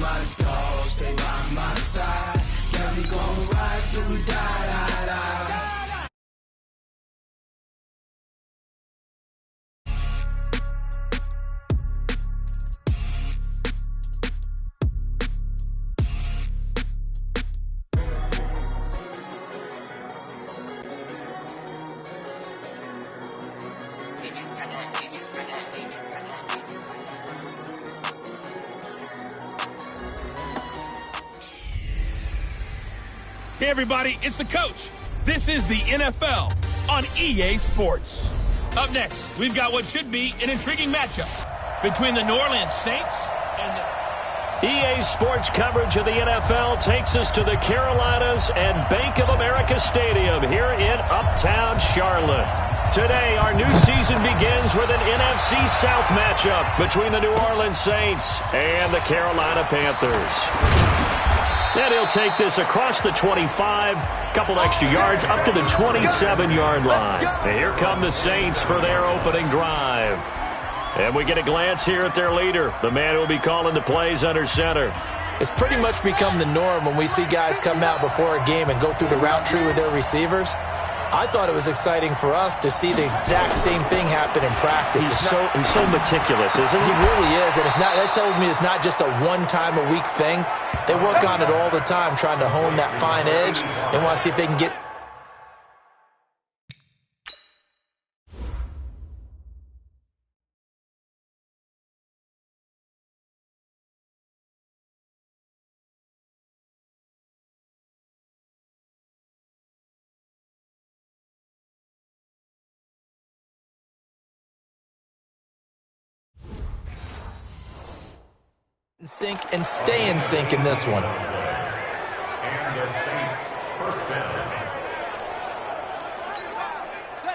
my dog, stay by my side. Yeah, we gon' ride till we die, die, die. Hey everybody, it's the coach. This is the NFL on EA Sports. Up next, we've got what should be an intriguing matchup between the New Orleans Saints and the... EA Sports coverage of the NFL takes us to the Carolinas and Bank of America Stadium here in Uptown Charlotte. Today, our new season begins with an NFC South matchup between the New Orleans Saints and the Carolina Panthers. And he'll take this across the 25, couple extra yards up to the 27-yard line. And here come the Saints for their opening drive. And we get a glance here at their leader, the man who will be calling the plays under center. It's pretty much become the norm when we see guys come out before a game and go through the route tree with their receivers. I thought it was exciting for us to see the exact same thing happen in practice. He's so meticulous, isn't he? He really is, and that tells me it's not just a one-time-a-week thing. They work on it all the time, trying to hone that fine edge. They want to see if they can get... sync and stay in sync in this one. And the Saints first down.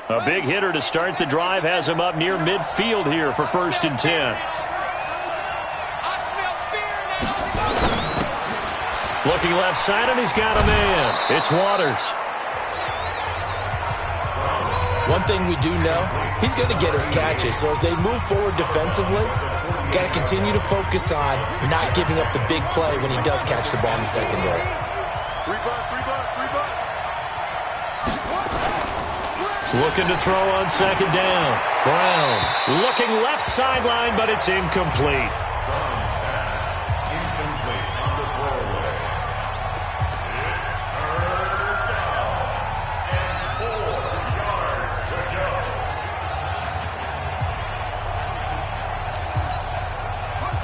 A big hitter to start the drive has him up near midfield here for 1st and 10. Looking left side, and he's got a man. It's Waters. One thing we do know, he's going to get his catches. So as they move forward defensively, got to continue to focus on not giving up the big play when he does catch the ball in the secondary. Looking to throw on 2nd down. Brown looking left sideline, but it's incomplete.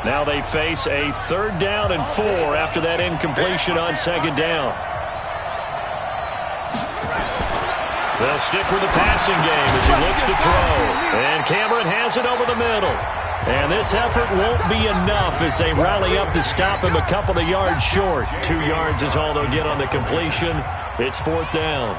Now they face a 3rd down and 4 after that incompletion on 2nd down. They'll stick with the passing game as he looks to throw. And Cameron has it over the middle. And this effort won't be enough as they rally up to stop him a couple of yards short. 2 yards is all they'll get on the completion. It's 4th down.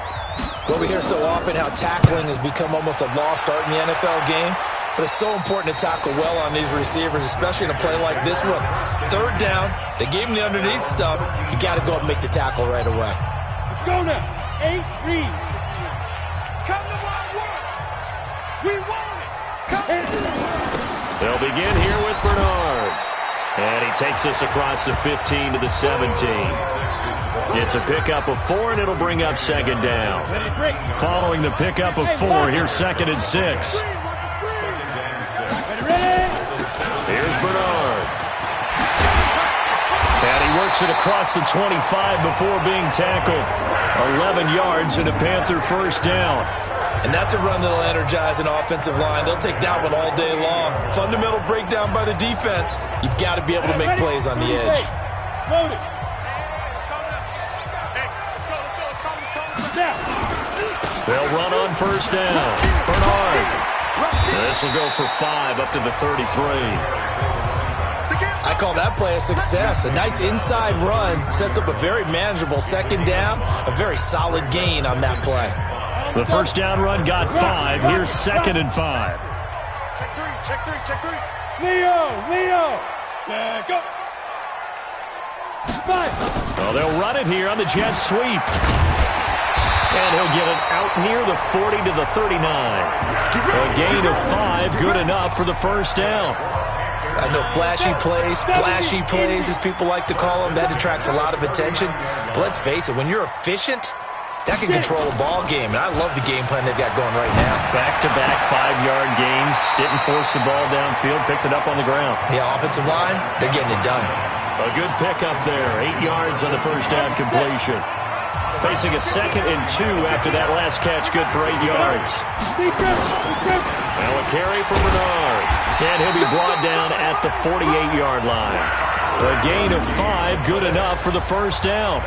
Well, we hear so often how tackling has become almost a lost art in the NFL game. But it's so important to tackle well on these receivers, especially in a play like this one. 3rd down, they gave him the underneath stuff. You got to go up and make the tackle right away. Let's go now. 8, read. Come to one. We want it. Come. They'll begin here with Bernard. And he takes us across the 15 to the 17. It's a pickup of 4, and it'll bring up 2nd down. Following the pickup of 4, here's 2nd and 6. Here's Bernard. And he works it across the 25 before being tackled. 11 yards and a Panther 1st down. And that's a run that'll energize an offensive line. They'll take that one all day long. Fundamental breakdown by the defense. You've got to be able to make plays on the edge. They'll run on 1st down. Bernard. This will go for 5 up to the 33. I call that play a success. A nice inside run sets up a very manageable 2nd down. A very solid gain on that play. The 1st down run got 5. Here's 2nd and 5. Check 3. Leo. Check up. 5. Well, they'll run it here on the jet sweep. And he'll get it out near the 40 to the 39. A gain of 5, good enough for the 1st down. I know flashy plays, splashy plays, as people like to call them. That attracts a lot of attention. But let's face it, when you're efficient, that can control a ball game. And I love the game plan they've got going right now. Back-to-back 5-yard gains. Didn't force the ball downfield. Picked it up on the ground. Yeah, offensive line, they're getting it done. A good pickup there. 8 yards on the first down completion. Facing a 2nd and 2 after that last catch. Good for 8 yards. Now a carry for Bernard. And he'll be brought down at the 48-yard line. A gain of 5, good enough for the first down.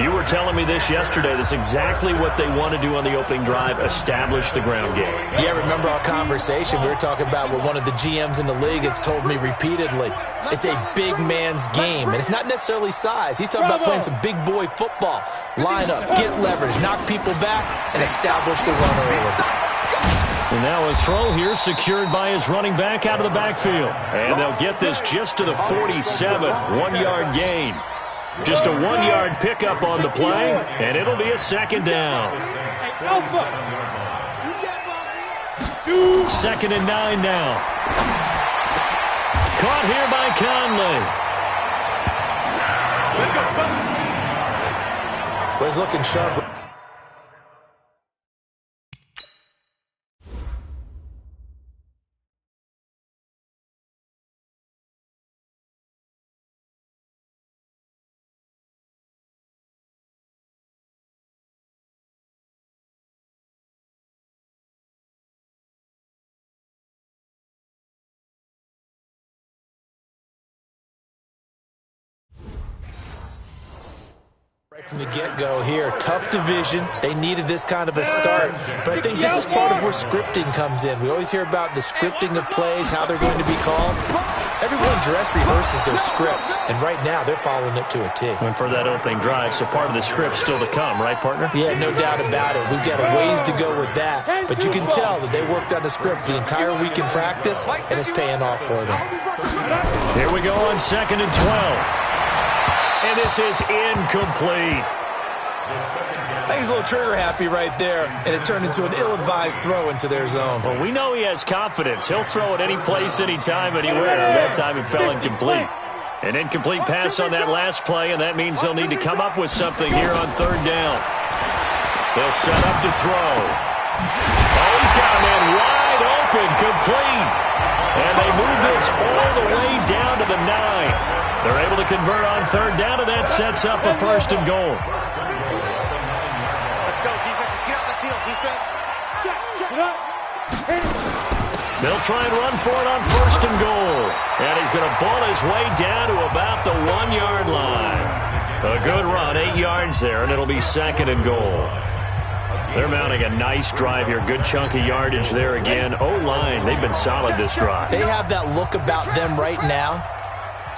You were telling me this yesterday. That's exactly what they want to do on the opening drive, establish the ground game. Yeah, remember our conversation? We were talking about what one of the GMs in the league has told me repeatedly. It's a big man's game, and it's not necessarily size. He's talking about playing some big boy football. Line up, get leverage, knock people back, and establish the run early. And now a throw here secured by his running back out of the backfield. And they'll get this just to the 47, 1-yard gain. Just a 1-yard pickup on the play, and it'll be a 2nd down. 2nd and 9 now. Caught here by Conley. Well, he's looking sharp. From the get-go here, tough division. They needed this kind of a start, but I think this is part of where scripting comes in. We always hear about the scripting of plays, how they're going to be called. Everyone dress rehearses their script, and right now they're following it to a T. And for that opening drive, so part of the script still to come, right, partner? Yeah, no doubt about it. We've got a ways to go with that, but you can tell that they worked on the script the entire week in practice, and it's paying off for them. Here we go on 2nd and 12. And this is incomplete. I think he's a little trigger-happy right there, and it turned into an ill-advised throw into their zone. Well, we know he has confidence. He'll throw it any place, anytime, anywhere. That time it fell incomplete. An incomplete pass on that last play, and that means they'll need to come up with something here on 3rd down. They'll set up to throw. Oh, he's got a man wide open, complete. And they move this all the way down to the 9. They're able to convert on 3rd down, and that sets up a 1st and goal. Let's go, defense. Let's get out the field, defense. They'll try and run for it on 1st and goal. And he's going to ball his way down to about the 1-yard line. A good run, 8 yards there, and it'll be 2nd and goal. They're mounting a nice drive here. Good chunk of yardage there again. O-line, they've been solid this drive. They have that look about them right now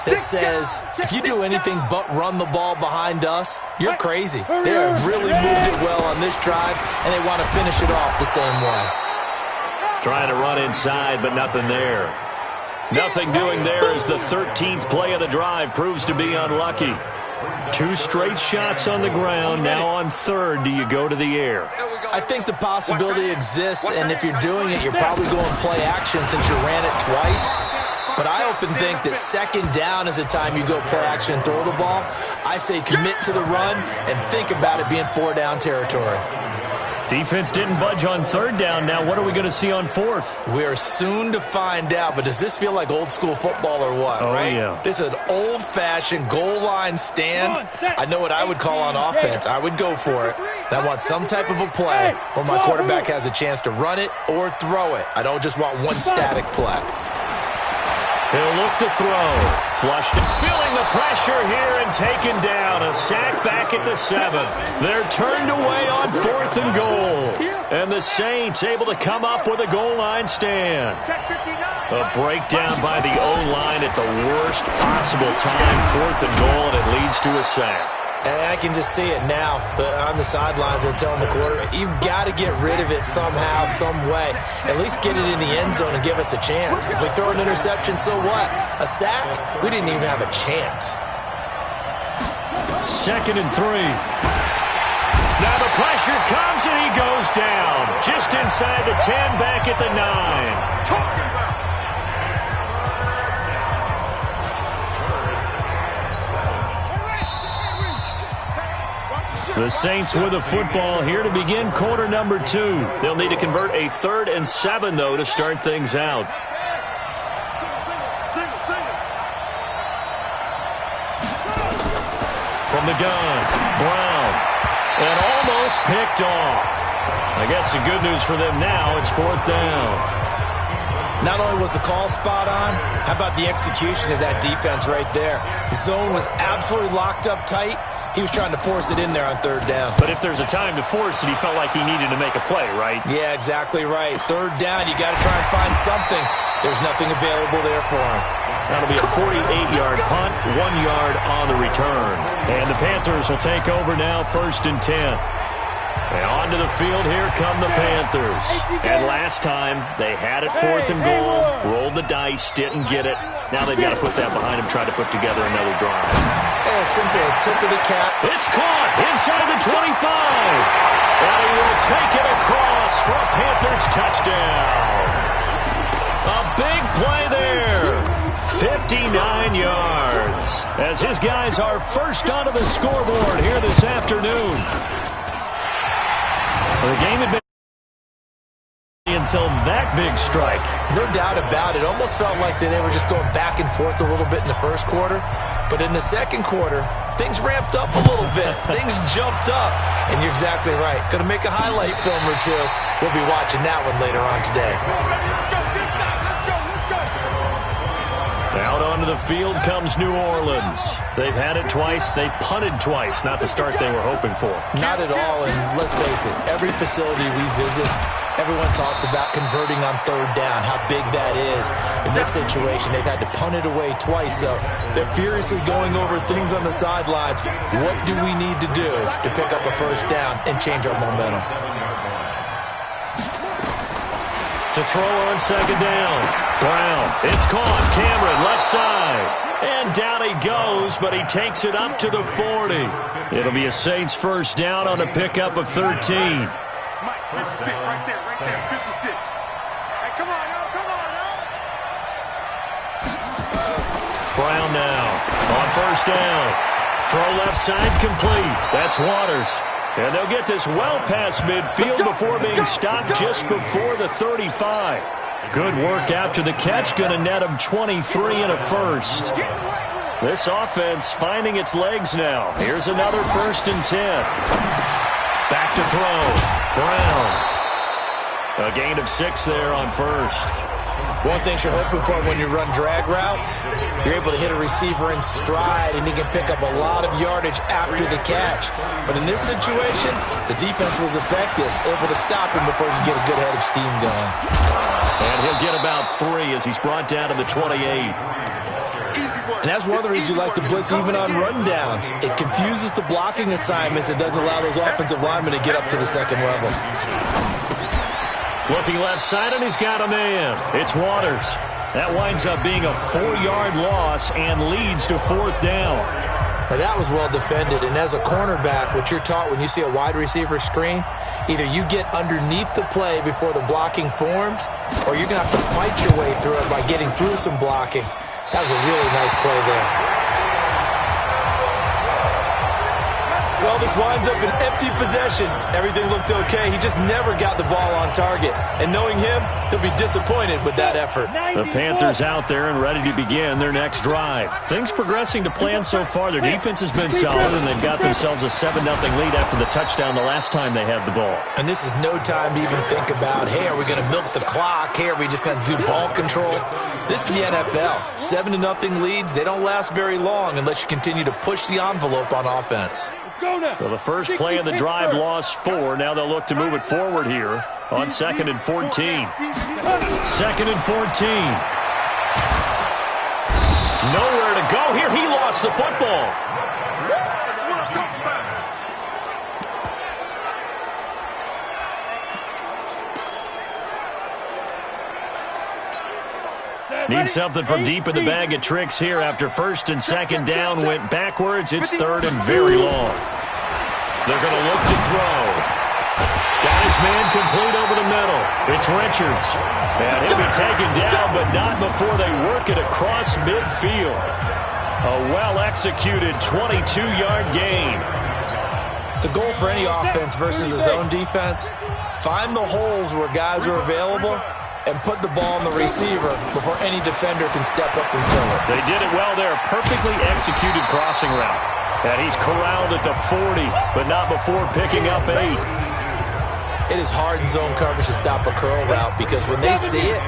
that says, if you do anything but run the ball behind us, you're crazy. They have really moved it well on this drive, and they want to finish it off the same way. Trying to run inside, but nothing there. Nothing doing there as the 13th play of the drive proves to be unlucky. 2 straight shots on the ground. Now on 3rd, do you go to the air? I think the possibility exists, and if you're doing it, you're probably going play action since you ran it twice. But I often think that 2nd down is a time you go play action and throw the ball. I say commit to the run and think about it being 4-down territory. Defense didn't budge on 3rd down. Now what are we going to see on 4th? We are soon to find out, but does this feel like old school football or what, right? Yeah. This is an old-fashioned goal line stand. I know what I would call on offense. I would go for it. And I want some type of a play where my quarterback has a chance to run it or throw it. I don't just want one static play. He'll look to throw. Flushed. Feeling the pressure here and taken down. A sack back at the 7th. They're turned away on 4th and goal. And the Saints able to come up with a goal line stand. A breakdown by the O-line at the worst possible time. 4th and goal, and it leads to a sack. And I can just see it now. On the sidelines, they're telling the quarterback, you've got to get rid of it somehow, some way. At least get it in the end zone and give us a chance. If we throw an interception, so what? A sack? We didn't even have a chance. 2nd and 3. Now the pressure comes, and he goes down. Just inside the 10, back at the 9. The Saints with the football here to begin quarter number 2. They'll need to convert a 3rd and 7, though, to start things out. From the gun, Brown, and almost picked off. I guess the good news for them now, it's 4th down. Not only was the call spot on, how about the execution of that defense right there? The zone was absolutely locked up tight. He was trying to force it in there on 3rd down. But if there's a time to force it, he felt like he needed to make a play, right? Yeah, exactly right. 3rd down, you got to try and find something. There's nothing available there for him. That'll be a 48-yard punt, 1 yard on the return. And the Panthers will take over now, 1st and 10. And onto the field, here come the Panthers. And last time, they had it 4th and goal, rolled the dice, didn't get it. Now they've got to put that behind them, try to put together another drive. A simple tip of the cap. It's caught inside the 25. And he will take it across for a Panthers touchdown. A big play there. 59 yards. As his guys are first onto the scoreboard here this afternoon. The game had been until that big strike. No doubt about it. Almost felt like they were just going back and forth a little bit in the first quarter. But in the second quarter, things ramped up a little bit. Things jumped up. And you're exactly right. Going to make a highlight film or two. We'll be watching that one later on today. Out onto the field comes New Orleans. They've had it twice. They've punted twice. Not the start they were hoping for. Not at all. And let's face it, every facility we visit, everyone talks about converting on 3rd down, how big that is. In this situation, they've had to punt it away twice, so they're furiously going over things on the sidelines. What do we need to do to pick up a 1st down and change our momentum? To throw on 2nd down. Brown, it's caught. Cameron, left side. And down he goes, but he takes it up to the 40. It'll be a Saints 1st down on a pickup of 13. Mike, 56 right there, 56. Hey, come on, now, come on, now. Brown now on 1st down. Throw left side complete. That's Waters. And they'll get this well past midfield before being stopped just before the 35. Good work after the catch. Going to net him 23 and a 1st. This offense finding its legs now. Here's another 1st and 10. Back to throw. Brown. A gain of 6 there on 1st. One thing you're hoping for when you run drag routes, you're able to hit a receiver in stride, and he can pick up a lot of yardage after the catch. But in this situation, the defense was effective, able to stop him before he could get a good head of steam going. And he'll get about 3 as he's brought down to the 28. And that's one of the reasons you like to blitz even on rundowns. It confuses the blocking assignments. It doesn't allow those offensive linemen to get up to the 2nd level. Looking left side, and he's got a man. It's Waters. That winds up being a 4-yard loss and leads to 4th down. Now that was well defended, and as a cornerback, what you're taught when you see a wide receiver screen, either you get underneath the play before the blocking forms, or you're going to have to fight your way through it by getting through some blocking. That was a really nice play there. Well, this winds up an empty possession. Everything looked okay. He just never got the ball on target. And knowing him, he'll be disappointed with that effort. The Panthers out there and ready to begin their next drive. Things progressing to plan so far. Their defense has been solid, and they've got themselves a 7-0 lead after the touchdown the last time they had the ball. And this is no time to even think about, hey, are we going to milk the clock? Hey, are we just going to do ball control? This is the NFL. 7-0 leads, they don't last very long unless you continue to push the envelope on offense. So the first play of the drive lost 4. Now they'll look to move it forward here on 2nd and 14. 2nd and 14. Nowhere to go here. He lost the football. Need something from deep in the bag of tricks here after 1st and 2nd down went backwards. It's 3rd and very long. They're going to look to throw. Got his man complete over the middle. It's Richards. And he'll be taken down, but not before they work it across midfield. A well-executed 22-yard gain. The goal for any offense versus a zone defense, find the holes where guys are available and put the ball on the receiver before any defender can step up and fill it. They did it well there. Perfectly executed crossing route. And he's corralled at the 40, but not before picking up 8. It is hard in zone coverage to stop a curl route because when they see it,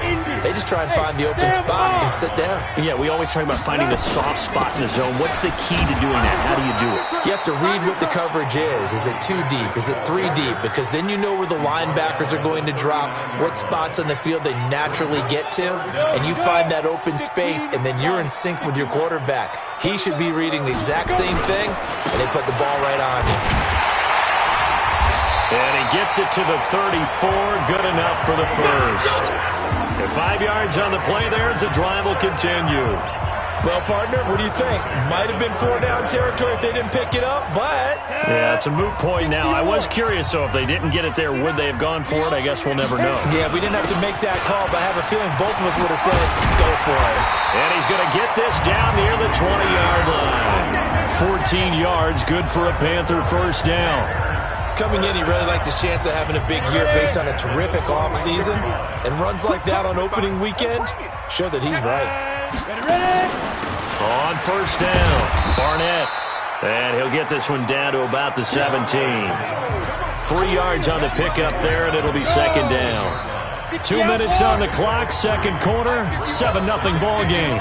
they just try and find the open spot and sit down. Yeah, we always talk about finding the soft spot in the zone. What's the key to doing that? How do you do it? You have to read what the coverage is. Is it 2 deep? Is it 3 deep? Because then you know where the linebackers are going to drop, what spots on the field they naturally get to, and you find that open space, and then you're in sync with your quarterback. He should be reading the exact same thing, and they put the ball right on you. And he gets it to the 34. Good enough for the first. And 5 yards on the play there as the drive will continue. Well, partner, what do you think? Might have been 4-down territory if they didn't pick it up, but... Yeah, it's a moot point now. I was curious, so if they didn't get it there, would they have gone for it? I guess we'll never know. Yeah, we didn't have to make that call, but I have a feeling both of us would have said, go for it. And he's going to get this down near the 20-yard line. 14 yards, good for a Panther first down. Coming in, he really liked his chance of having a big year based on a terrific offseason. And runs like that on opening weekend show that he's right. On first down, Barnett. And he'll get this one down to about the 17. 3 yards on the pickup there, and it'll be second down. 2 minutes on the clock, second quarter, 7-0 ball game.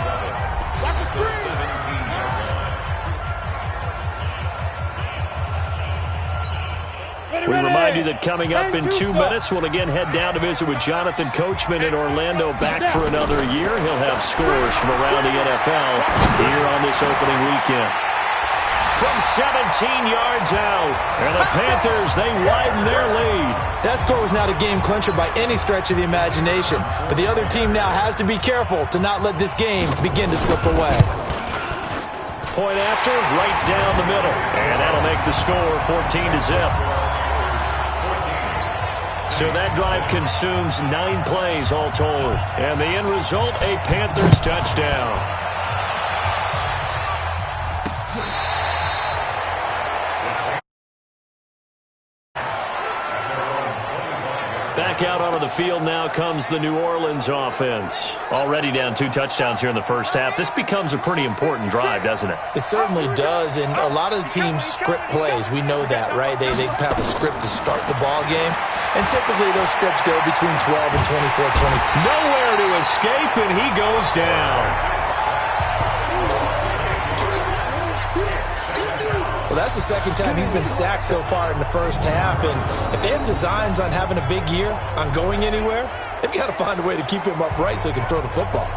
We remind you that coming up in 2 minutes, we'll again head down to visit with Jonathan Coachman in Orlando, back for another year. He'll have scores from around the NFL here on this opening weekend. From 17 yards out, and the Panthers, they widen their lead. That score was not a game clincher by any stretch of the imagination, but the other team now has to be careful to not let this game begin to slip away. Point after, right down the middle, and that'll make the score 14-0. So that drive consumes 9 plays all told. And the end result, a Panthers touchdown. Back out onto the field now comes the New Orleans offense. Already down 2 touchdowns here in the first half. This becomes a pretty important drive, doesn't it? It certainly does, and a lot of the teams script plays. We know that, right? They have a script to start the ball game, and typically those scripts go between 12 and 24-20. Nowhere to escape, and he goes down. Well, that's the second time he's been sacked so far in the first half, and if they have designs on having a big year, on going anywhere, they've got to find a way to keep him upright so he can throw the football.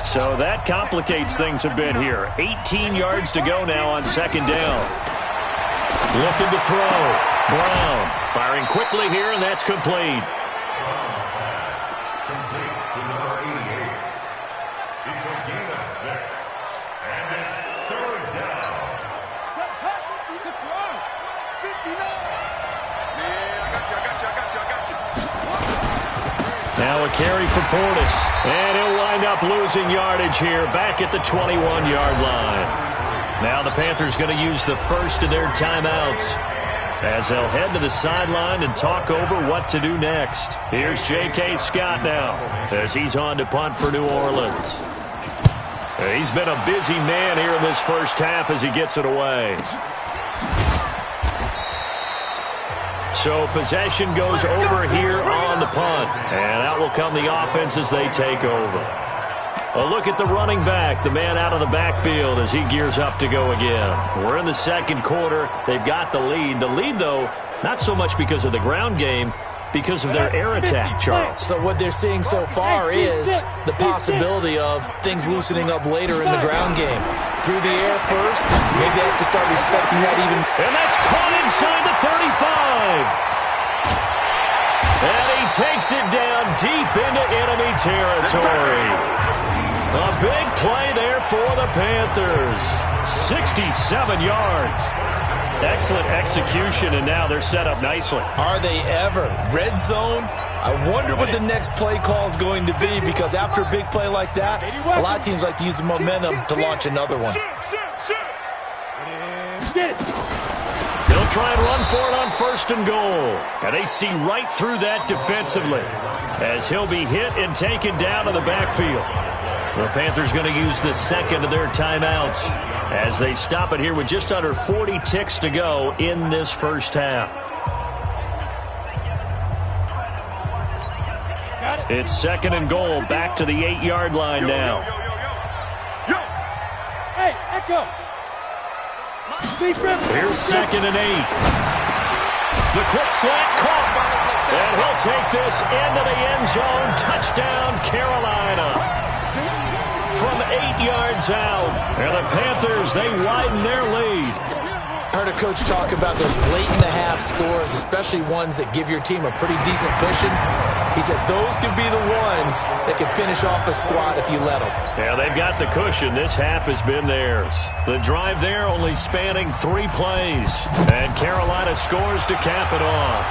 So that complicates things a bit here. 18 yards to go now on second down. Looking to throw. Brown firing quickly here, and that's complete. Now a carry for Portis, and he'll wind up losing yardage here back at the 21-yard line. Now the Panthers going to use the first of their timeouts as they'll head to the sideline and talk over what to do next. Here's J.K. Scott now as he's on to punt for New Orleans. He's been a busy man here in this first half as he gets it away. So possession goes over here on the punt. And out will come the offense as they take over. A look at the running back, the man out of the backfield as he gears up to go again. We're in the second quarter. They've got the lead. The lead, though, not so much because of the ground game, because of their air attack, Charles. So what they're seeing so far is the possibility of things loosening up later in the ground game. Through the air first, maybe they have to start respecting that even. And that's caught inside the 35. And he takes it down deep into enemy territory. A big play there for the Panthers. 67 yards. Excellent execution, and now they're set up nicely. Are they ever? Red zone, I wonder what the next play call is going to be, because after a big play like that, a lot of teams like to use the momentum to launch another one. He'll try and run for it on 1st and goal. And they see right through that defensively as he'll be hit and taken down to the backfield. The Panthers going to use the second of their timeouts as they stop it here with just under 40 ticks to go in this first half. It's 2nd and goal, back to the 8-yard line now. Hey, Echo. Here's 2nd and 8. The quick slant caught. And he'll take this into the end zone. Touchdown, Carolina. From 8 yards out. And the Panthers, they widen their lead. I heard a coach talk about those late-in-the-half scores, especially ones that give your team a pretty decent cushion. He said those could be the ones that can finish off a squad if you let them. Yeah, they've got the cushion. This half has been theirs. The drive there only spanning 3 plays. And Carolina scores to cap it off.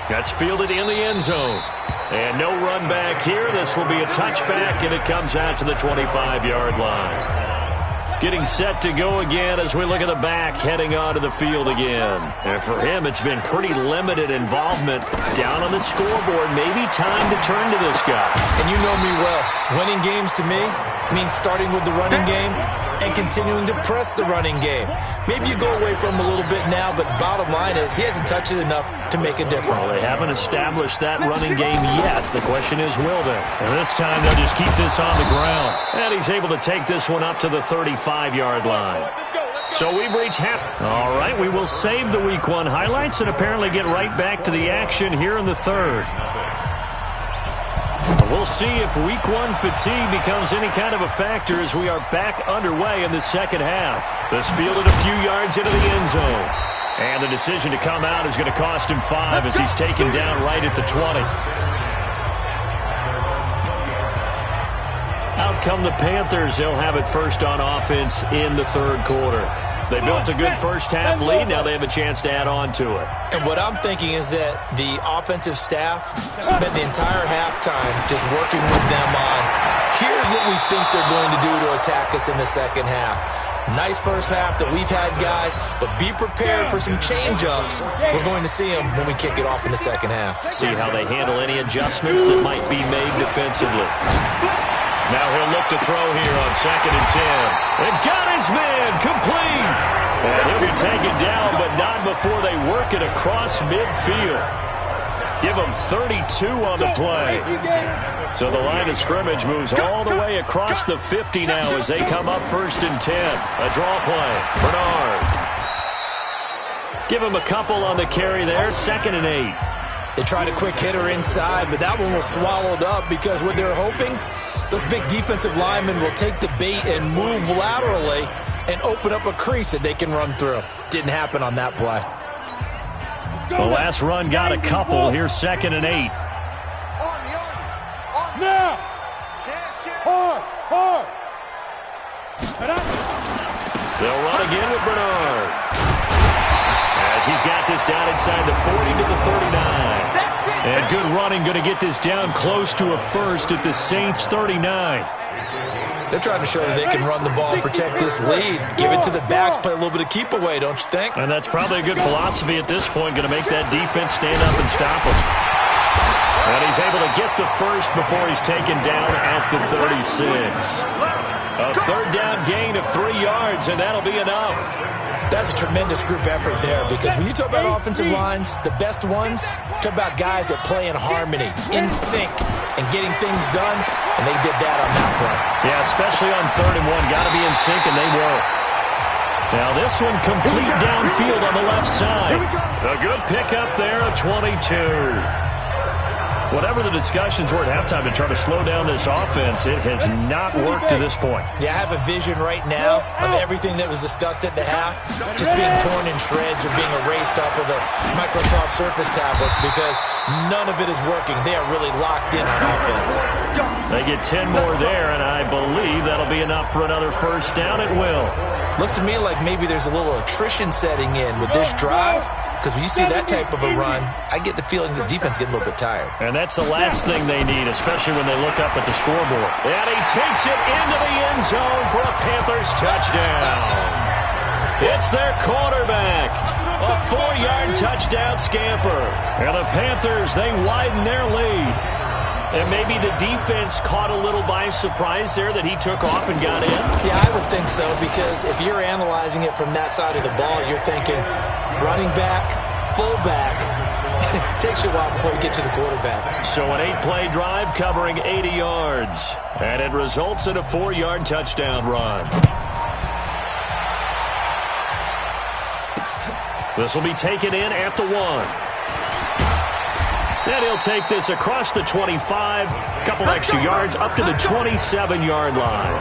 That's fielded in the end zone. And no run back here. This will be a touchback, and it comes out to the 25-yard line. Getting set to go again as we look at the back heading onto the field again. And for him, it's been pretty limited involvement down on the scoreboard. Maybe time to turn to this guy. And you know me well. Winning games to me means starting with the running game and continuing to press the running game. Maybe you go away from him a little bit now, but bottom line is he hasn't touched it enough to make a difference. Well, they haven't established that running game yet. The question is, will they? And this time they'll just keep this on the ground. And he's able to take this one up to the 35-yard line. So we've reached half. All right, we will save the Week 1 highlights and apparently get right back to the action here in the third. We'll see if Week 1 fatigue becomes any kind of a factor as we are back underway in the second half. This fielded a few yards into the end zone. And the decision to come out is going to cost him 5 as he's taken down right at the 20. Out come the Panthers. They'll have it first on offense in the third quarter. They built a good first-half lead. Now they have a chance to add on to it. And what I'm thinking is that the offensive staff spent the entire halftime just working with them on, here's what we think they're going to do to attack us in the second half. Nice first half that we've had, guys, but be prepared for some change-ups. We're going to see them when we kick it off in the second half. See how they handle any adjustments that might be made defensively. Now he'll look to throw here on 2nd and 10. And got his man complete. And he'll be taken down, but not before they work it across midfield. Give him 32 on the play. So the line of scrimmage moves all the way across the 50 now as they come up 1st and 10. A draw play. Bernard. Give him a couple on the carry there. 2nd and 8. They tried a quick hitter inside, but that one was swallowed up because what they're hoping, those big defensive linemen will take the bait and move laterally and open up a crease that they can run through. Didn't happen on that play. The last run got a couple. Here's 2nd and 8. Now! Hard! They'll run again with Bernard. As he's got this down inside the 40 to the 39. And good running, going to get this down close to a first at the Saints 39. They're trying to show that they can run the ball, protect this lead, give it to the backs, play a little bit of keep away, don't you think? And that's probably a good philosophy at this point, going to make that defense stand up and stop him. And he's able to get the first before he's taken down at the 36. A third down gain of 3 yards, and that'll be enough. That's a tremendous group effort there, because when you talk about offensive lines, the best ones, talk about guys that play in harmony, in sync, and getting things done, and they did that on that play. Yeah, especially on 3rd and 1. Got to be in sync, and they were. Now this one complete downfield on the left side. A good pickup there, a 22. Whatever the discussions were at halftime to try to slow down this offense, it has not worked to this point. Yeah, I have a vision right now of everything that was discussed at the half just being torn in shreds or being erased off of the Microsoft Surface tablets because none of it is working. They are really locked in on offense. They They get 10 more there, and I believe that'll be enough for another first down. It will. Looks to me like maybe there's a little attrition setting in with this drive, because when you see that type of a run, I get the feeling the defense getting a little bit tired. And that's the last thing they need, especially when they look up at the scoreboard. And he takes it into the end zone for a Panthers touchdown. It's their quarterback. A 4-yard touchdown scamper. And the Panthers, they widen their lead. And maybe the defense caught a little by surprise there that he took off and got in. Yeah, I would think so, because if you're analyzing it from that side of the ball, you're thinking running back, fullback. It takes you a while before you get to the quarterback. So an 8-play drive covering 80 yards. And it results in a 4-yard touchdown run. This will be taken in at the 1. And he'll take this across the 25, a couple extra yards, up to the 27-yard line.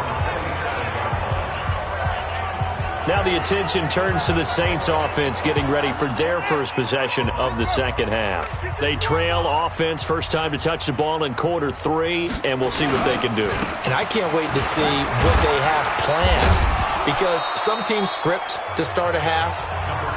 Now the attention turns to the Saints offense getting ready for their first possession of the second half. They trail offense, first time to touch the ball in quarter 3, and we'll see what they can do. And I can't wait to see what they have planned, because some teams script to start a half.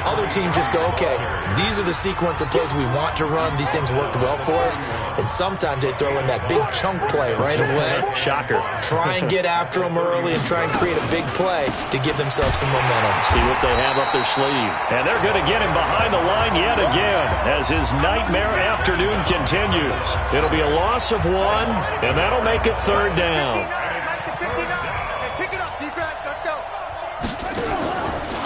Other teams just go, okay, these are the sequence of plays we want to run. These things worked well for us. And sometimes they throw in that big chunk play right away. Shocker. Try and get after them early and try and create a big play to give themselves some momentum. See what they have up their sleeve. And they're going to get him behind the line yet again as his nightmare afternoon continues. It'll be a loss of 1, and that'll make it 3rd down. Pick it up, defense. Let's go.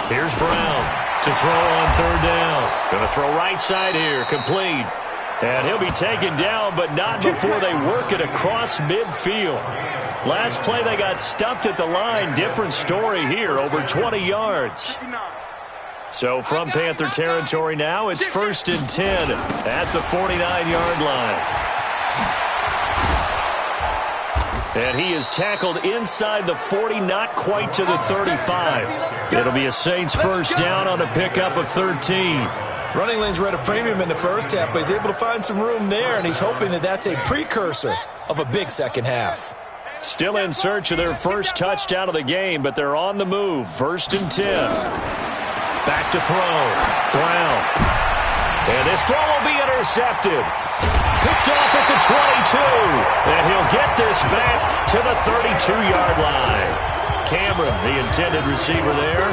Here's Brown to throw on 3rd down. Going to throw right side here, complete. And he'll be taken down, but not before they work it across midfield. Last play, they got stuffed at the line. Different story here, over 20 yards. So from Panther territory now, it's 1st and 10 at the 49-yard line. And he is tackled inside the 40, not quite to the 35. It'll be a Saints first down on a pickup of 13. Running lanes were at a premium in the first half, but he's able to find some room there, and he's hoping that that's a precursor of a big second half. Still in search of their first touchdown of the game, but they're on the move. 1st and 10. Back to throw. Brown. And this throw will be intercepted. Picked off at the 22. And he'll get this back to the 32-yard line. Cameron, the intended receiver there.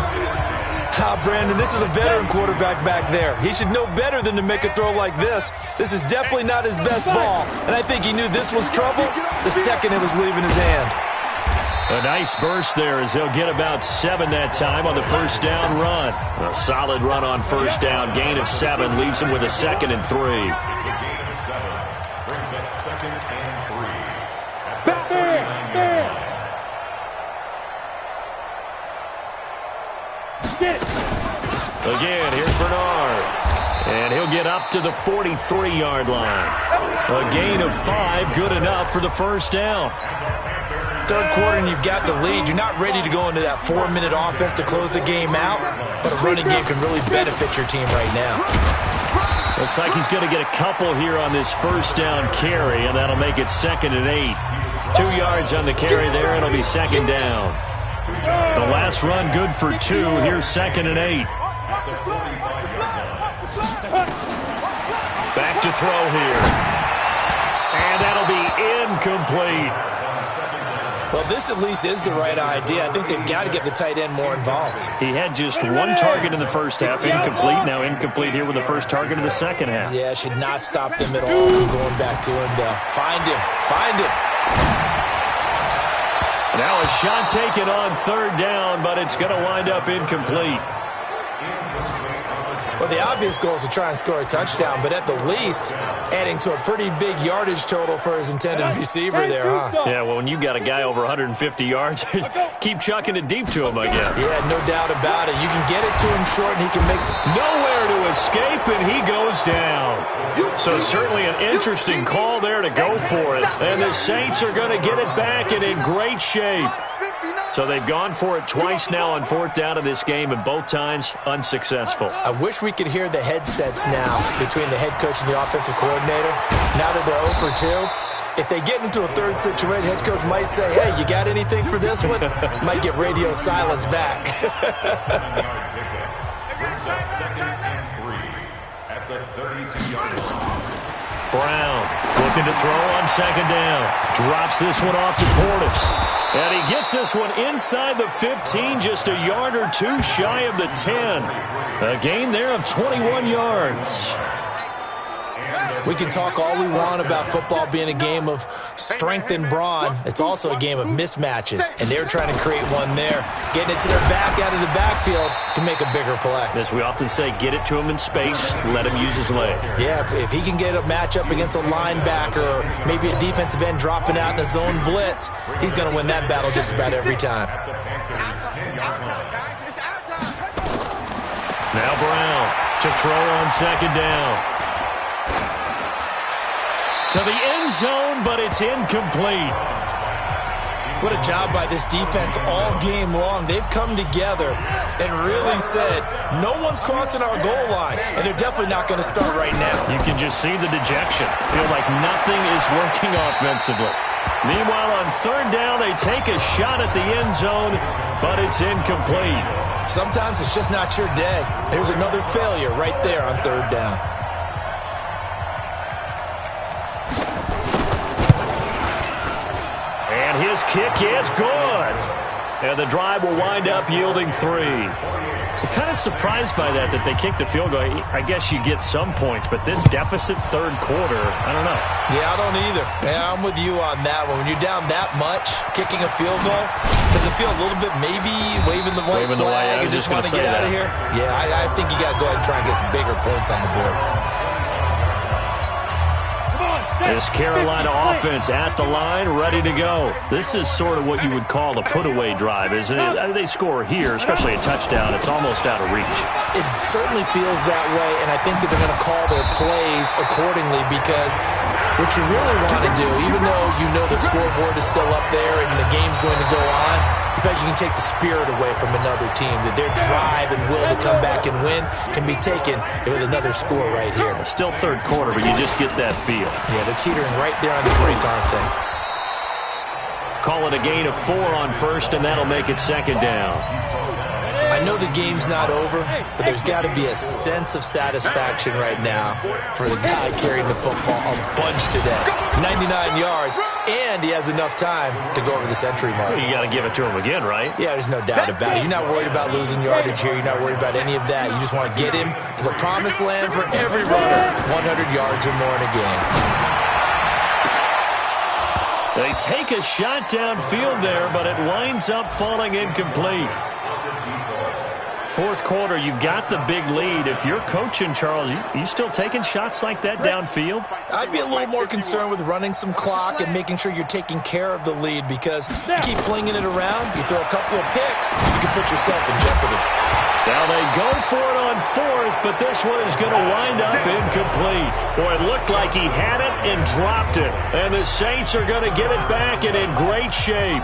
Brandon, this is a veteran quarterback back there. He should know better than to make a throw like this. This is definitely not his best ball. And I think he knew this was trouble the second it was leaving his hand. A nice burst there as he'll get about 7 that time on the first down run. A solid run on first down. Gain of 7 leaves him with a 2nd and 3. Gain of 7 brings up 2nd and 3 at the 49-yard line. Again, here's Bernard. And he'll get up to the 43-yard line. A gain of 5, good enough for the first down. Third quarter and you've got the lead. You're not ready to go into that 4-minute offense to close the game out, but a running game can really benefit your team right now. Looks like he's going to get a couple here on this first down carry, and that'll make it 2nd and 8. 2 yards on the carry there, and it'll be 2nd down. The last run good for 2. Here's 2nd and 8. Back to throw here. And that'll be incomplete. Well, this at least is the right idea. I think they've got to get the tight end more involved. He had just 1 target in the first half, incomplete. Now incomplete here with the first target of the second half. Yeah, should not stop them at all from going back to him, though. Find him. Find him. Now a shot taken on 3rd down, but it's going to wind up incomplete. Well, the obvious goal is to try and score a touchdown, but at the least, adding to a pretty big yardage total for his intended receiver there, huh? Yeah, well, when you've got a guy over 150 yards, keep chucking it deep to him, I guess. Yeah, no doubt about it. You can get it to him short, and he can make... Nowhere to escape, and he goes down. So certainly an interesting call there to go for it. And the Saints are going to get it back and in great shape. So they've gone for it twice now on 4th down in this game, and both times unsuccessful. I wish we could hear the headsets now between the head coach and the offensive coordinator. Now that they're 0 for 2, If they get into a third situation, head coach might say, hey, you got anything for this one? Might get radio silence back. Second and 3 at the 32-yard line. Brown looking to throw on second down. Drops this one off to Portis. And he gets this one inside the 15, just a yard or two shy of the 10. A gain there of 21 yards. We can talk all we want about football being a game of strength and brawn. It's also a game of mismatches, and they're trying to create one there, getting it to their back out of the backfield to make a bigger play. As we often say, get it to him in space, let him use his leg. Yeah, if he can get a matchup against a linebacker or maybe a defensive end dropping out in a zone blitz, he's going to win that battle just about every time. Now Brown to throw on second down. To the end zone, but it's incomplete. What a job by this defense all game long. They've come together and really said, no one's crossing our goal line, and they're definitely not going to start right now. You can just see the dejection. Feel like nothing is working offensively. Meanwhile, on third down, they take a shot at the end zone, but it's incomplete. Sometimes it's just not your day. There's another failure right there on third down. His kick is good. And the drive will wind up yielding 3. I'm kind of surprised by that they kicked the field goal. I guess you get some points, but this deficit third quarter, I don't know. Yeah, I don't either. Yeah, I'm with you on that one. When you're down that much, kicking a field goal, does it feel a little bit maybe waving the white flag and just want to get out of here? Yeah, I think you got to go ahead and try and get some bigger points on the board. This Carolina offense at the line, ready to go. This is sort of what you would call a put-away drive, isn't it? They score here, especially a touchdown. It's almost out of reach. It certainly feels that way, and I think that they're going to call their plays accordingly because what you really want to do, even though you know the scoreboard is still up there and the game's going to go on, in fact, you can take the spirit away from another team, that their drive and will to come back and win can be taken with another score right here. Still third quarter, but you just get that feel. Yeah, they're teetering right there on the brink, aren't they? Call it a gain of 4 on first, and that'll make it second down. I know the game's not over, but there's got to be a sense of satisfaction right now for the guy carrying the football a bunch today. 99 yards, and he has enough time to go over the century mark. Well, you got to give it to him again, right? Yeah, there's no doubt about it. You're not worried about losing yardage here. You're not worried about any of that. You just want to get him to the promised land for every runner, 100 yards or more in a game. They take a shot downfield there, but it winds up falling incomplete. Fourth quarter, you've got the big lead. If you're coaching, Charles, you still taking shots like that downfield? I'd be a little more concerned with running some clock and making sure you're taking care of the lead because you keep flinging it around, you throw a couple of picks, you can put yourself in jeopardy. Now they go for it on fourth, but this one is going to wind up incomplete. Boy, it looked like he had it and dropped it. And the Saints are going to get it back and in great shape.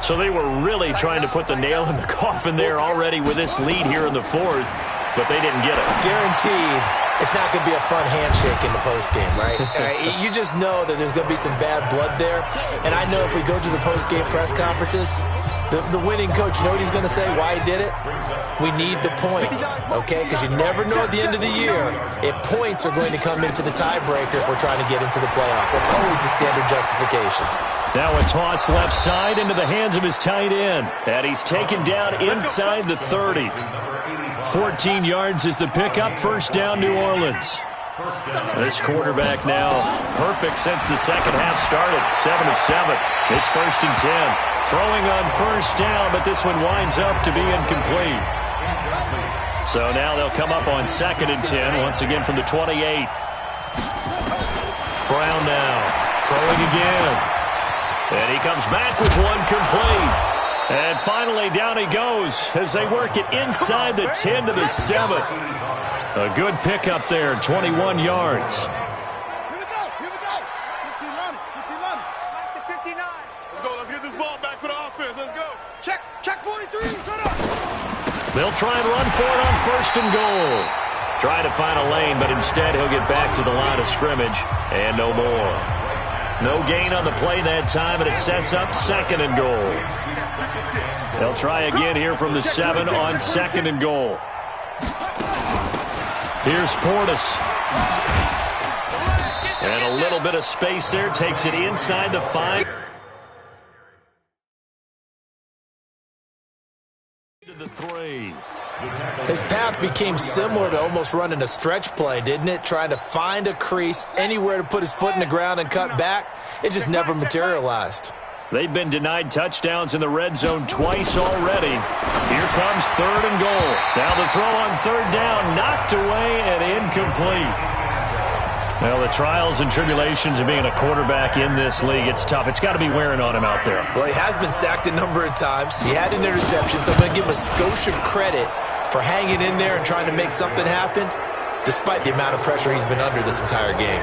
So they were really trying to put the nail in the coffin there already with this lead here in the fourth, but they didn't get it. Guaranteed it's not going to be a fun handshake in the postgame, right? You just know that there's going to be some bad blood there. And I know if we go to the postgame press conferences, the winning coach, you know what he's going to say, why he did it? We need the points, okay? Because you never know at the end of the year if points are going to come into the tiebreaker if we're trying to get into the playoffs. That's always the standard justification. Now a toss left side into the hands of his tight end. And he's taken down inside the 30. 14 yards is the pickup. First down, New Orleans. This quarterback now perfect since the second half started. 7 of 7. It's first and 10. Throwing on first down, but this one winds up to be incomplete. So now they'll come up on second and 10, once again from the 28. Brown now throwing again. And he comes back with one complete. And finally down he goes as they work it inside the 10 to the 7. A good pickup there, 21 yards. Here we go. 15 line. 59. Let's go. Let's get this ball back for the offense. Let's go. Check 43. Set up. They'll try and run for it on first and goal. Try to find a lane, but instead he'll get back to the line of scrimmage and no more. No gain on the play that time, and it sets up 2nd and goal. They'll try again here from the 7 on 2nd and goal. Here's Portis. And a little bit of space there. Takes it inside the 5. To the 3. His path became similar to almost running a stretch play, didn't it? Trying to find a crease, anywhere to put his foot in the ground and cut back. It just never materialized. They've been denied touchdowns in the red zone twice already. Here comes 3rd and goal. Now the throw on 3rd down, knocked away and incomplete. Well, the trials and tribulations of being a quarterback in this league, it's tough. It's got to be wearing on him out there. Well, he has been sacked a number of times. He had an interception, so I'm going to give him a skosh of credit for hanging in there and trying to make something happen, despite the amount of pressure he's been under this entire game.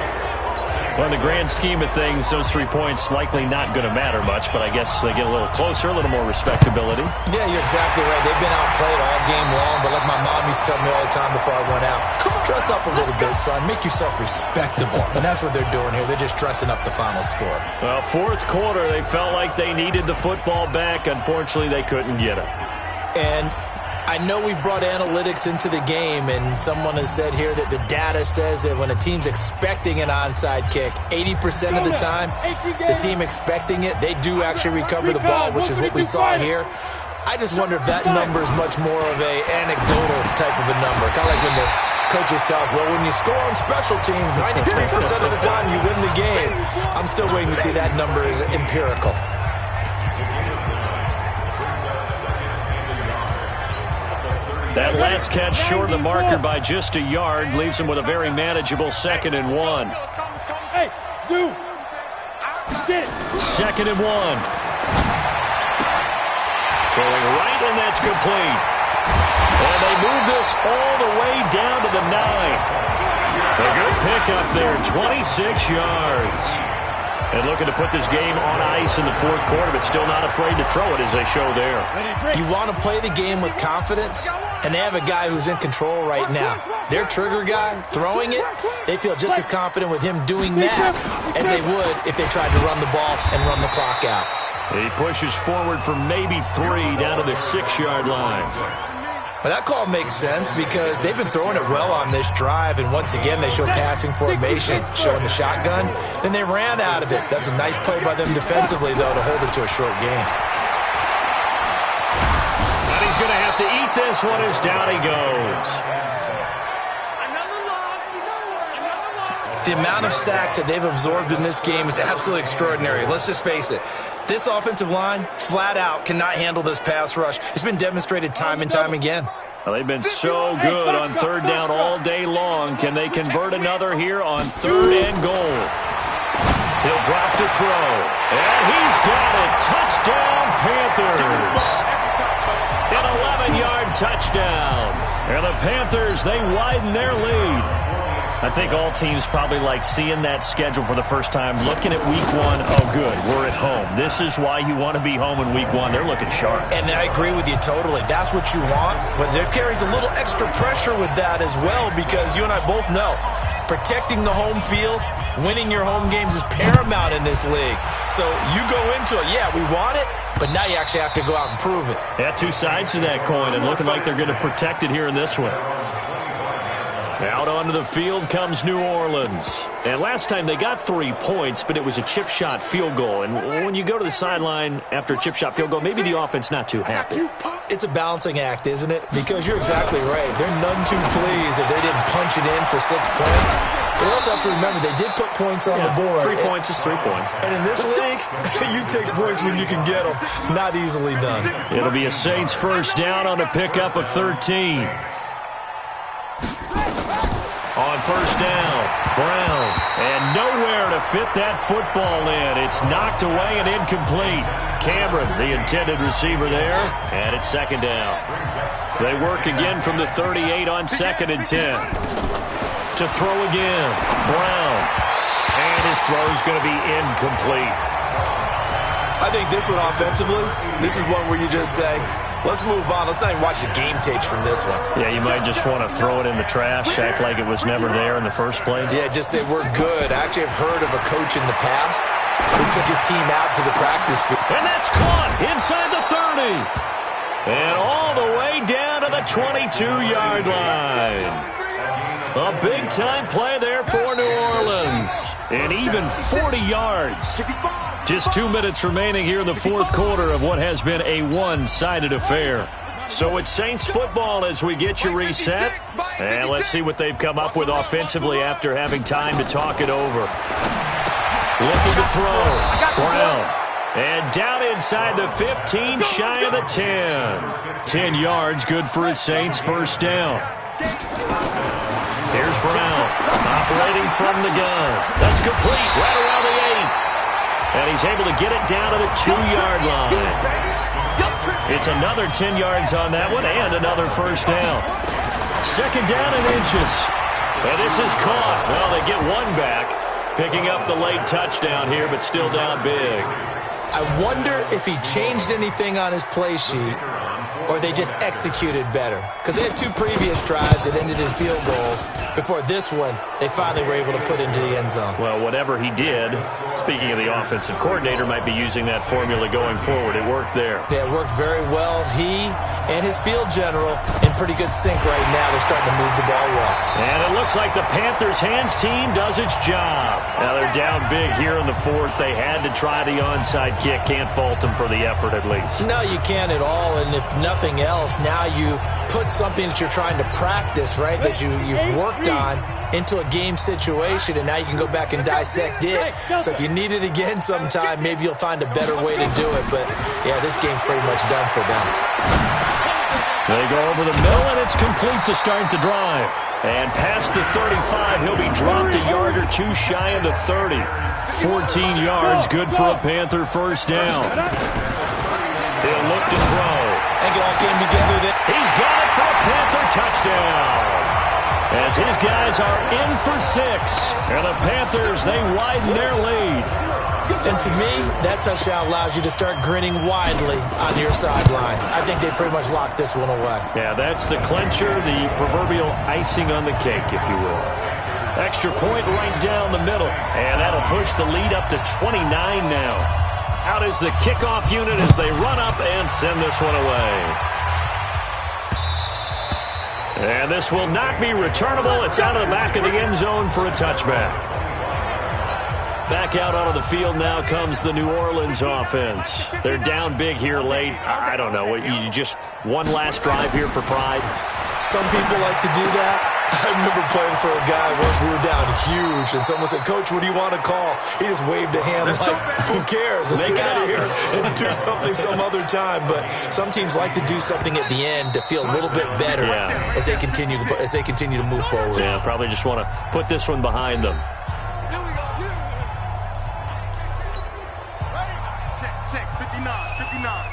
Well, in the grand scheme of things, those 3 points likely not going to matter much, but I guess they get a little closer, a little more respectability. Yeah, you're exactly right. They've been outplayed all game long, but like my mom used to tell me all the time before I went out, dress up a little bit, son. Make yourself respectable. And that's what they're doing here. They're just dressing up the final score. Well, 4th quarter, they felt like they needed the football back. Unfortunately, they couldn't get it. And I know we brought analytics into the game, and someone has said here that the data says that when a team's expecting an onside kick, 80% of the time, the team expecting it, they do actually recover the ball, which is what we saw here. I just wonder if that number is much more of a anecdotal type of a number. Kind of like when the coaches tell us, well, when you score on special teams, 93% of the time you win the game. I'm still waiting to see that number is empirical. That last catch short of the marker by just a yard leaves him with a very manageable 2nd and 1. Hey, Zoo! Get it! 2nd and 1. Throwing right, and that's complete. And they move this all the way down to the 9. A good pickup there, 26 yards. And looking to put this game on ice in the 4th quarter, but still not afraid to throw it as they show there. You want to play the game with confidence, and they have a guy who's in control right now. Their trigger guy, throwing it, they feel just as confident with him doing that as they would if they tried to run the ball and run the clock out. He pushes forward for maybe 3 down to the 6-yard line. Well, that call makes sense because they've been throwing it well on this drive, and once again they show passing formation, showing the shotgun. Then they ran out of it. That's a nice play by them defensively, though, to hold it to a short game. And he's going to have to eat this one as down he goes. The amount of sacks that they've absorbed in this game is absolutely extraordinary. Let's just face it. This offensive line, flat out, cannot handle this pass rush. It's been demonstrated time and time again. Well, they've been so good on 3rd down all day long. Can they convert another here on 3rd and goal? He'll drop to throw. And he's got it. Touchdown, Panthers. An 11-yard touchdown. And the Panthers, they widen their lead. I think all teams probably like seeing that schedule for the first time, looking at week 1. Oh, good, we're at home. This is why you want to be home in week 1. They're looking sharp. And I agree with you totally. That's what you want. But there carries a little extra pressure with that as well, because you and I both know protecting the home field, winning your home games is paramount in this league. So you go into it, yeah, we want it, but now you actually have to go out and prove it. Yeah, 2 sides to that coin, and looking like they're going to protect it here in this one. Out onto the field comes New Orleans. And last time they got 3 points, but it was a chip shot field goal. And when you go to the sideline after a chip shot field goal, maybe the offense not too happy. It's a balancing act, isn't it? Because you're exactly right. They're none too pleased that they didn't punch it in for 6 points. But we also have to remember they did put points on the board. 3 points is 3 points. And in this league, you take points when you can get them. Not easily done. It'll be a Saints 1st down on a pickup of 13. On 1st down, Brown, and nowhere to fit that football in. It's knocked away and incomplete. Cameron, the intended receiver there, and it's 2nd down. They work again from the 38 on 2nd and 10. To throw again, Brown, and his throw's going to be incomplete. I think this one offensively, this is one where you just say, let's move on. Let's not even watch the game tapes from this one. Yeah, you might just want to throw it in the trash, act like it was never there in the first place. Yeah, just say we're good. I actually have heard of a coach in the past who took his team out to the practice field. And that's caught inside the 30. And all the way down to the 22-yard line. A big-time play there for New Orleans. And even 40 yards. Just 2 minutes remaining here in the fourth quarter of what has been a one-sided affair. So it's Saints football as we get you reset. And let's see what they've come up with offensively after having time to talk it over. Looking to throw. Brown. And down inside the 15, shy of the 10. 10 yards, good for his Saints first down. Here's Brown, operating from the gun. That's complete, right around the 8. And he's able to get it down to the 2-yard line. It's another 10 yards on that one and another first down. Second down and inches. And this is caught. Well, they get one back, picking up the late touchdown here, but still down big. I wonder if he changed anything on his play sheet or they just executed better. Because they had 2 previous drives that ended in field goals. Before this one, they finally were able to put into the end zone. Well, whatever he did, speaking of the offensive coordinator, might be using that formula going forward. It worked there. Yeah, it worked very well. He and his field general in pretty good sync right now. They're starting to move the ball well. And it looks like the Panthers' hands team does its job. Now they're down big here in the fourth. They had to try the onside kick. Can't fault them for the effort at least. No, you can't at all. And if nothing else, now you've put something that you're trying to practice, right, that you've worked on into a game situation, and now you can go back and dissect it. So if you need it again sometime, maybe you'll find a better way to do it. But, yeah, this game's pretty much done for them. They go over the middle, and it's complete to start the drive. And past the 35, he'll be dropped a yard or 2 shy of the 30. 14 yards, good for a Panther first down. He'll look to throw. I think it all came together there. He's got it for a Panther touchdown. As his guys are in for 6. And the Panthers, they widen their lead. And to me, that touchdown allows you to start grinning widely on your sideline. I think they pretty much locked this one away. Yeah, that's the clincher, the proverbial icing on the cake, if you will. Extra point right down the middle. And that'll push the lead up to 29 now. Out is the kickoff unit as they run up and send this one away. And this will not be returnable. It's out of the back of the end zone for a touchback. Back out onto the field now comes the New Orleans offense. They're down big here late. I don't know. You just one last drive here for pride? Some people like to do that. I remember playing for a guy once. We were down huge, and someone said, "Coach, what do you want to call?" He just waved a hand like, "Who cares? Let's get out of here and do something some other time." But some teams like to do something at the end to feel a little bit better as they continue to move forward. Yeah, probably just want to put this one behind them. Check, 59.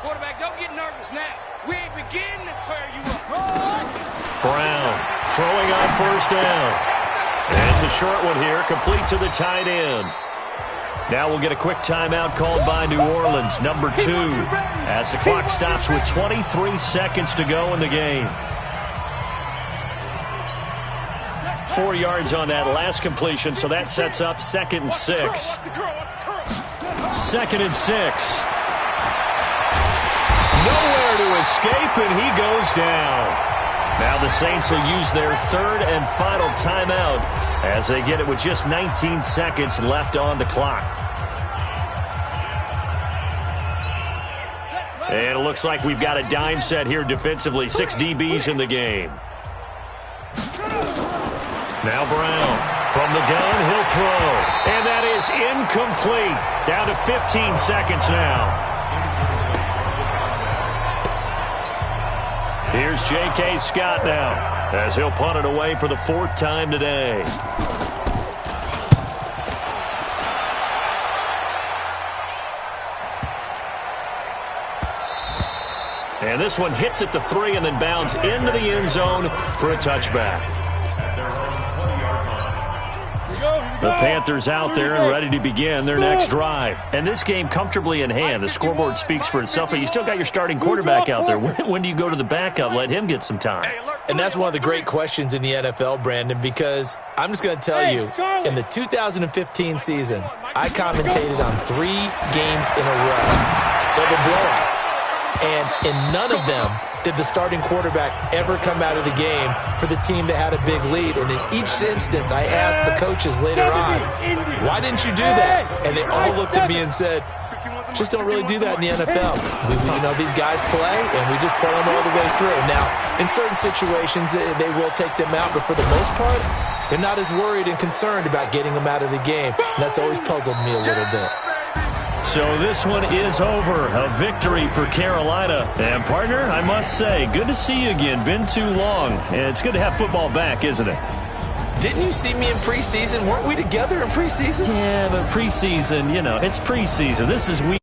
Quarterback, don't get nervous now. We ain't beginning to tear you up. Brown throwing on first down. And it's a short one here, complete to the tight end. Now we'll get a quick timeout called by New Orleans, number 2, as the clock stops with 23 seconds to go in the game. 4 yards on that last completion, so that sets up 2nd and 6. 2nd and 6. Nowhere to escape, and he goes down. Now the Saints will use their 3rd and final timeout as they get it with just 19 seconds left on the clock. And it looks like we've got a dime set here defensively. 6 DBs in the game. Now Brown from the gun, he'll throw. And that is incomplete. Down to 15 seconds now. Here's J.K. Scott now as he'll punt it away for the 4th time today. And this one hits at the 3 and then bounds into the end zone for a touchback. The Panthers out there and ready to begin their next drive. And this game comfortably in hand. The scoreboard speaks for itself, but you still got your starting quarterback out there. When do you go to the backup? Let him get some time. And that's one of the great questions in the NFL, Brandon, because I'm just going to tell you, in the 2015 season, I commentated on 3 games in a row. They were blowouts. And in none of them did the starting quarterback ever come out of the game for the team that had a big lead. And in each instance, I asked the coaches later on, why didn't you do that? And they all looked at me and said, just don't really do that in the NFL. These guys play, and we just play them all the way through. Now, in certain situations, they will take them out, but for the most part, they're not as worried and concerned about getting them out of the game. And that's always puzzled me a little bit. So this one is over. A victory for Carolina. And, partner, I must say, good to see you again. Been too long. And it's good to have football back, isn't it? Didn't you see me in preseason? Weren't we together in preseason? Yeah, but preseason, it's preseason. This is week.